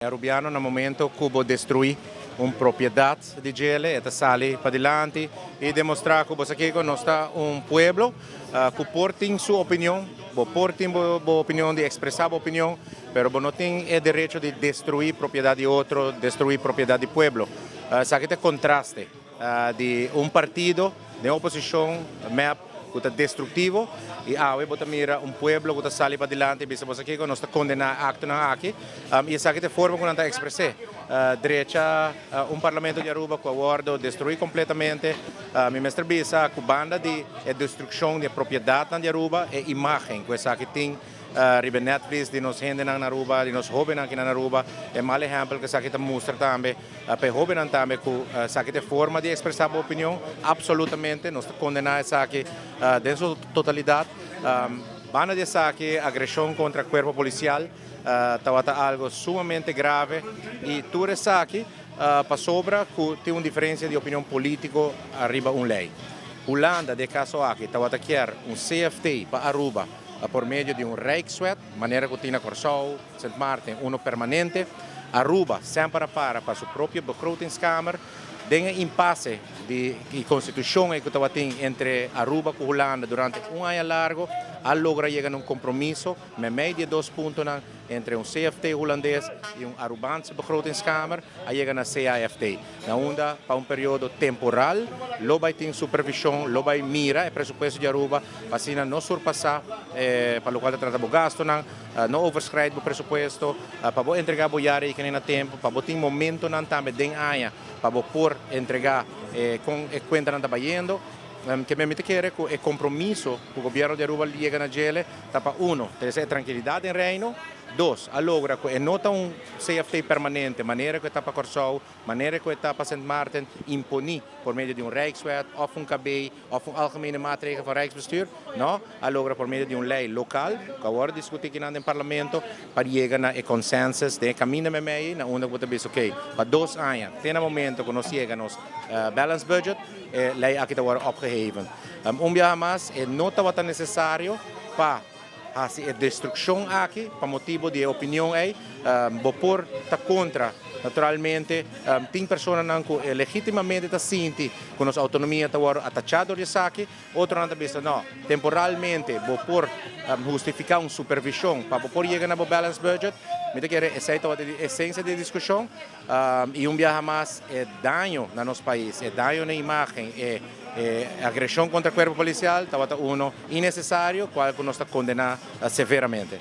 Rubiano no momento Cubo destruir uma propriedade de gele, eta sali para diante e demonstrar que você aqui não está pueblo que portem sua opinião, portem boa opinião de expressar boa opinião, pero não tem o direito de destruir propriedade de outro, destruir propriedade de pueblo. Sabe que contraste de partido de oposição, MEP, que está destrutivo e hoje você mira pueblo que está sali para diante, bisa você aqui que não está condenado acto na aqui e sabe que forma que não está expressar direita parlamento de Aruba que aguardo destruir completamente mi mestre bisa que banda de destruição de propriedade de Aruba e imagem que essa que tem ribe Netflix de nos gente na Aruba, de nos jovens aqui na Aruba, é mal exemplo que essa aqui mostra também para jovens também que essa aqui forma de expressar a opinião absolutamente nós condenar essa aqui de sua totalidade banda de essa aqui agressão contra o corpo policial estava algo sumamente grave e tudo isso aqui para sobra que tem uma diferença de opinião política arriba lei. Holanda, de caso aqui, estava a querer CFT para Aruba por meio de Rijkswet, maneira que tinha Corsou, Sint Maarten, permanente. Aruba sempre para sua própria begrotingskamer. Den impasse de constituição que estava entre Aruba e Holanda durante ano largo, a logra chegar a compromisso, meio de 2 pontos entre CFT holandês e Arubaanse begrotingskamer, a chegar na CAFT. Na onda, para período temporal, lo vai ter supervisão, lo vai mira o presupuesto de Aruba, para não surpassar, para o qual trata o gasto, não overschrijdt o presupuesto, para entregar o boiare que nem na tempo, para ter momento também den aia, para por entregar com a conta não está indo, que me quer que o compromisso que o governo de Aruba chega na gele, para ter tranquilidade em reino, 2, alogra que nota CFT permanente, maneira que está para Corsou, maneira que está para Sint Maarten, imponir por meio de Rijkswet, of KB, of algemene maatregelen van Rijksbestuur, não, alogra por meio de lei local, que agora discutir aqui no parlamento, para chegar a consensus, de caminho me meio, na onde você diz, ok, para 2 anos, tem um momento que nós chegamos balance budget, lei aqui está agora opgeheven. Dia mais, nota wat necessário para a destruição aqui, por motivo de opinião aí, por tá contra, naturalmente, tem pessoas que legitimamente está senti que nossa autonomia está atachada de aqui, outro não está não, temporalmente, por justificar uma supervisão para por chegar no balance budget, me quer essa é a essência da discussão e dia mais é dano no nosso país, é dano na imagem, agressão contra o corpo policial, estava innecessário, qual que nós está condenado severamente.